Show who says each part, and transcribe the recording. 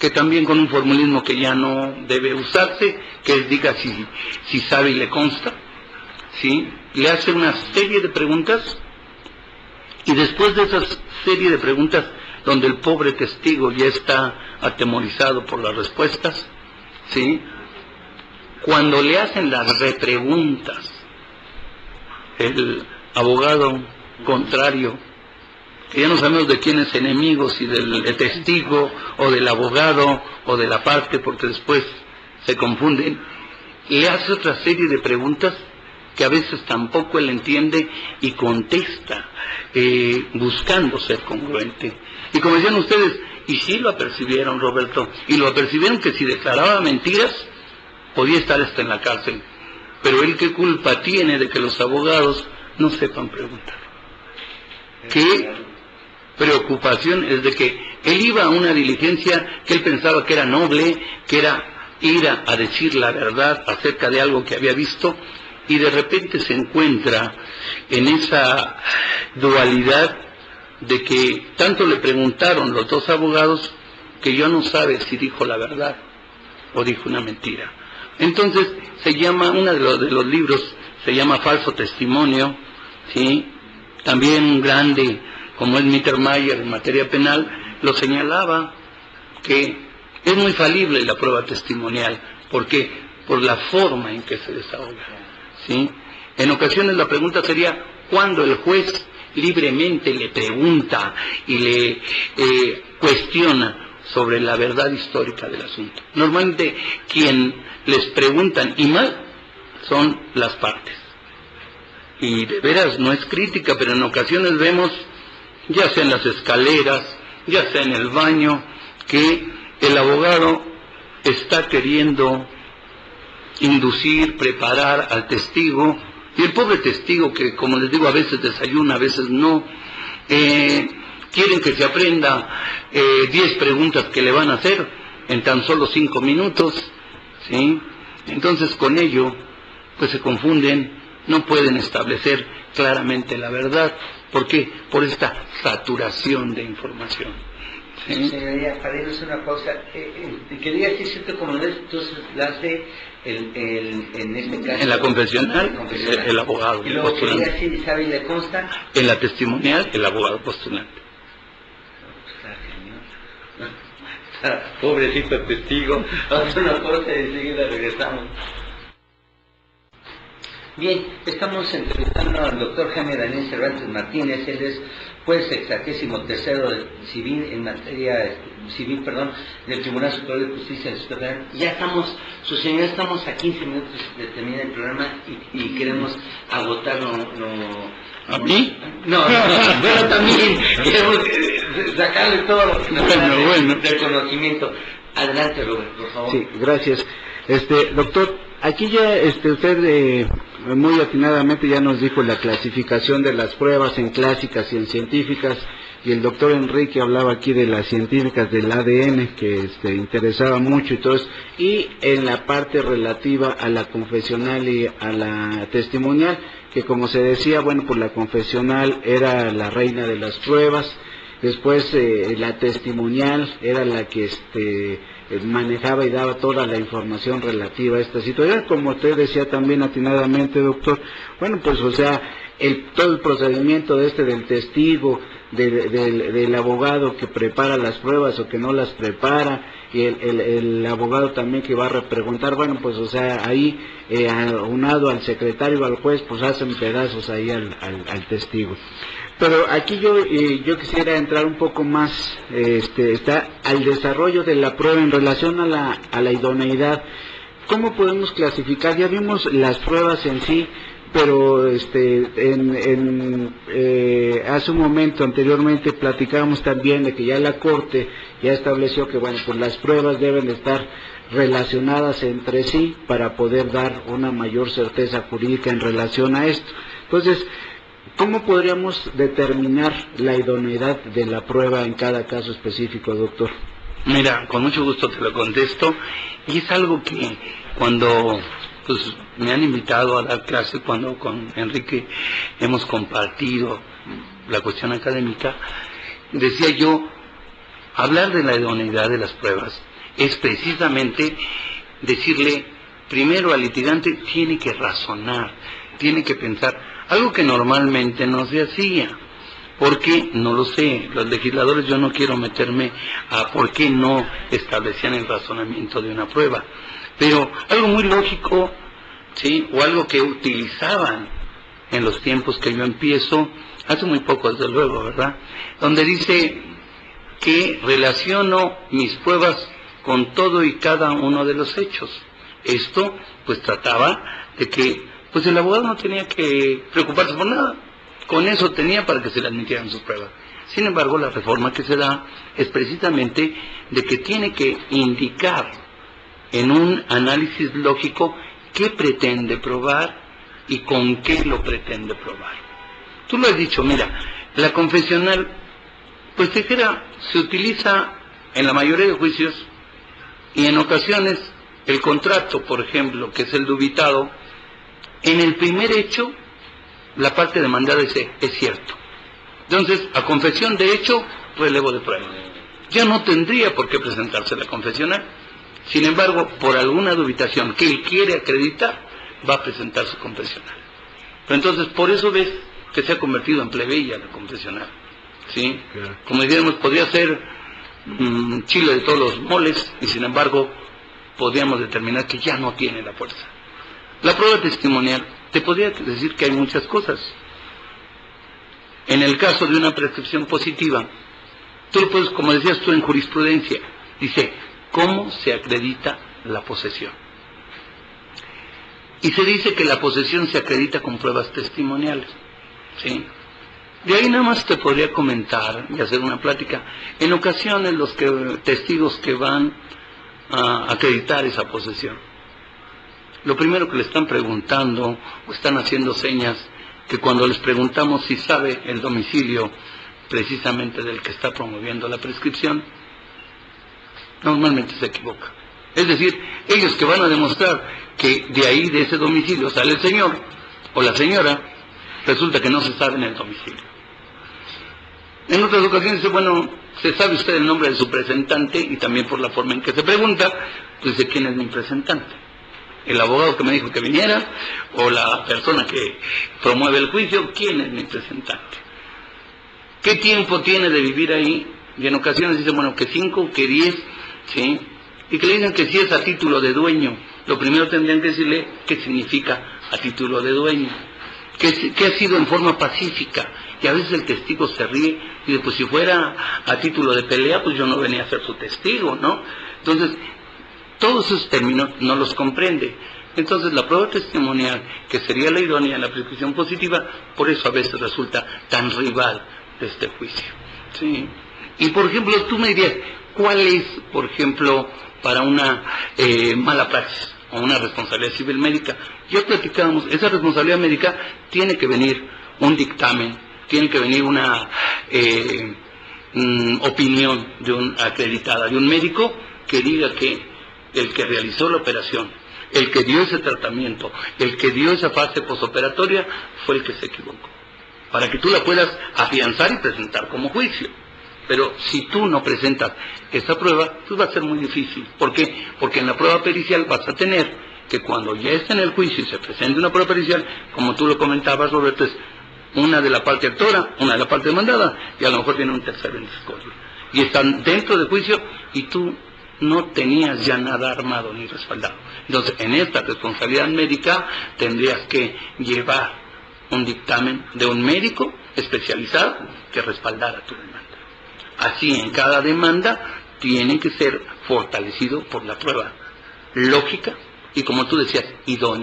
Speaker 1: que también con un formulismo que ya no debe usarse, que es diga si sabe y le consta, ¿sí? Le hace una serie de preguntas, y después de esa serie de preguntas, donde el pobre testigo ya está atemorizado por las respuestas, ¿sí? Cuando le hacen las repreguntas, el abogado contrario, que ya no sabemos de quién es enemigo, si del testigo o del abogado o de la parte, porque después se confunden, le hace otra serie de preguntas que a veces tampoco él entiende y contesta buscando ser congruente. Y como decían ustedes, y sí lo apercibieron, Roberto, y lo apercibieron que si declaraba mentiras podía estar hasta en la cárcel, pero él qué culpa tiene de que los abogados no sepan preguntar. ¿Qué preocupación es de que él iba a una diligencia que él pensaba que era noble, que era ir a decir la verdad acerca de algo que había visto, y de repente se encuentra en esa dualidad de que tanto le preguntaron los dos abogados que ya no sabe si dijo la verdad o dijo una mentira? Entonces se llama, uno de los libros se llama Falso Testimonio, ¿sí? También un grande como es Mittermeier en materia penal lo señalaba, que es muy falible la prueba testimonial. ¿Por qué? Por la forma en que se desahoga, ¿sí? En ocasiones la pregunta sería cuando el juez libremente le pregunta y le cuestiona sobre la verdad histórica del asunto. Normalmente quien les preguntan y mal son las partes. Y de veras no es crítica, pero en ocasiones vemos, ya sea en las escaleras, ya sea en el baño, que el abogado está queriendo inducir, preparar al testigo, y el pobre testigo que, como les digo, a veces desayuna, a veces no, quieren que se aprenda 10 preguntas que le van a hacer en tan solo 5 minutos, ¿sí? Entonces con ello pues se confunden, no pueden establecer claramente la verdad. ¿Por qué? Por esta saturación de información.
Speaker 2: ¿Sí? Señoría, para irnos a una pausa, quería decir cierto como lo es, entonces la hace en este caso...
Speaker 1: En la confesional, el abogado.
Speaker 2: Y luego quería decir, ¿sabe y le consta?
Speaker 1: En la testimonial, el abogado postulante.
Speaker 2: Pobrecito testigo, haz una cosa y enseguida regresamos. Bien, estamos entrevistando al doctor Jaime Daniel Cervantes Martínez. Él es juez 63º civil en materia civil, del Tribunal Superior de Justicia del Distrito Federal. Ya estamos, su señoría, estamos a 15 minutos de terminar el programa y queremos agotarlo.
Speaker 1: ¿A mí?
Speaker 2: No, bueno, también queremos sacarle todo lo que nos del conocimiento. Adelante, Robert, por favor.
Speaker 3: Sí, gracias. Doctor, aquí ya usted muy atinadamente ya nos dijo la clasificación de las pruebas en clásicas y en científicas, y el doctor Enrique hablaba aquí de las científicas del ADN, que interesaba mucho y todo eso, y en la parte relativa a la confesional y a la testimonial, que como se decía, bueno, pues la confesional era la reina de las pruebas, después la testimonial era la que manejaba y daba toda la información relativa a esta situación, como usted decía también atinadamente, doctor. Bueno, pues o sea, todo el procedimiento del testigo, del abogado que prepara las pruebas o que no las prepara, y el abogado también que va a repreguntar, bueno, pues o sea, ahí aunado al secretario o al juez, pues hacen pedazos ahí al testigo. Pero aquí yo quisiera entrar un poco más está al desarrollo de la prueba en relación a la idoneidad. ¿Cómo podemos clasificar? Ya vimos las pruebas en sí, pero hace un momento anteriormente platicábamos también de que ya la Corte ya estableció que bueno, pues las pruebas deben estar relacionadas entre sí para poder dar una mayor certeza jurídica en relación a esto. Entonces, ¿cómo podríamos determinar la idoneidad de la prueba en cada caso específico, doctor?
Speaker 1: Mira, con mucho gusto te lo contesto, y es algo que cuando pues me han invitado a dar clase, cuando con Enrique hemos compartido la cuestión académica, decía yo, Hablar de la idoneidad de las pruebas es precisamente decirle primero al litigante tiene que razonar, tiene que pensar, algo que normalmente no se hacía. Porque, no lo sé, los legisladores, yo no quiero meterme a por qué no establecían el razonamiento de una prueba, pero algo muy lógico, ¿sí? O algo que utilizaban en los tiempos que yo empiezo, hace muy poco desde luego, ¿verdad? Donde dice que relaciono mis pruebas con todo y cada uno de los hechos. Esto, pues trataba de que, pues el abogado no tenía que preocuparse por nada. Con eso tenía para que se le admitieran sus pruebas. Sin embargo, la reforma que se da es precisamente de que tiene que indicar en un análisis lógico qué pretende probar y con qué lo pretende probar. Tú lo has dicho, mira, la confesional, pues se utiliza en la mayoría de juicios y en ocasiones el contrato, por ejemplo, que es el dubitado, en el primer hecho la parte demandada dice, es cierto. Entonces, a confesión de hecho, relevo de prueba. Ya no tendría por qué presentarse la confesional. Sin embargo, por alguna dubitación que él quiere acreditar, va a presentar su confesional. Pero entonces, por eso ves que se ha convertido en plebeya la confesional. ¿Sí? Como diríamos, podría ser chile de todos los moles, y sin embargo, podríamos determinar que ya no tiene la fuerza. La prueba testimonial, te podría decir que hay muchas cosas. En el caso de una prescripción positiva, tú lo puedes, como decías tú en jurisprudencia, dice, ¿cómo se acredita la posesión? Y se dice que la posesión se acredita con pruebas testimoniales. ¿Sí? De ahí nada más te podría comentar y hacer una plática. En ocasiones los testigos que van a acreditar esa posesión, lo primero que le están preguntando o están haciendo señas, que cuando les preguntamos si sabe el domicilio precisamente del que está promoviendo la prescripción, normalmente se equivoca. Es decir, ellos que van a demostrar que de ahí, de ese domicilio, sale el señor o la señora, resulta que no se sabe en el domicilio. En otras ocasiones dice, bueno, se sabe usted el nombre de su presentante, y también por la forma en que se pregunta, pues dice, ¿quién es mi presentante? El abogado que me dijo que viniera, o la persona que promueve el juicio, ¿quién es mi presentante? ¿Qué tiempo tiene de vivir ahí? Y en ocasiones dicen, bueno, que 5, que 10, ¿sí? Y que le dicen que si es a título de dueño. Lo primero tendrían que decirle qué significa a título de dueño, que ha sido en forma pacífica. Y a veces el testigo se ríe y dice, pues si fuera a título de pelea, pues yo no venía a ser su testigo, ¿no? Entonces, todos esos términos no los comprende. Entonces, la prueba testimonial, que sería la idónea en la prescripción positiva, por eso a veces resulta tan rival de este juicio. ¿Sí? Y, por ejemplo, tú me dirías, ¿cuál es, por ejemplo, para una mala praxis o una responsabilidad civil médica? Ya platicábamos, esa responsabilidad médica tiene que venir un dictamen, tiene que venir una opinión acreditada de un médico que diga que el que realizó la operación, el que dio ese tratamiento, el que dio esa fase posoperatoria, fue el que se equivocó. Para que tú la puedas afianzar y presentar como juicio. Pero si tú no presentas esa prueba, pues va a ser muy difícil. ¿Por qué? Porque en la prueba pericial vas a tener que cuando ya esté en el juicio y se presente una prueba pericial, como tú lo comentabas, Roberto, es una de la parte actora, una de la parte demandada, y a lo mejor viene un tercero en discordia. Y están dentro del juicio y tú no tenías ya nada armado ni respaldado. Entonces, en esta responsabilidad médica tendrías que llevar un dictamen de un médico especializado que respaldara tu demanda. Así, en cada demanda tiene que ser fortalecido por la prueba lógica y, como tú decías, idónea.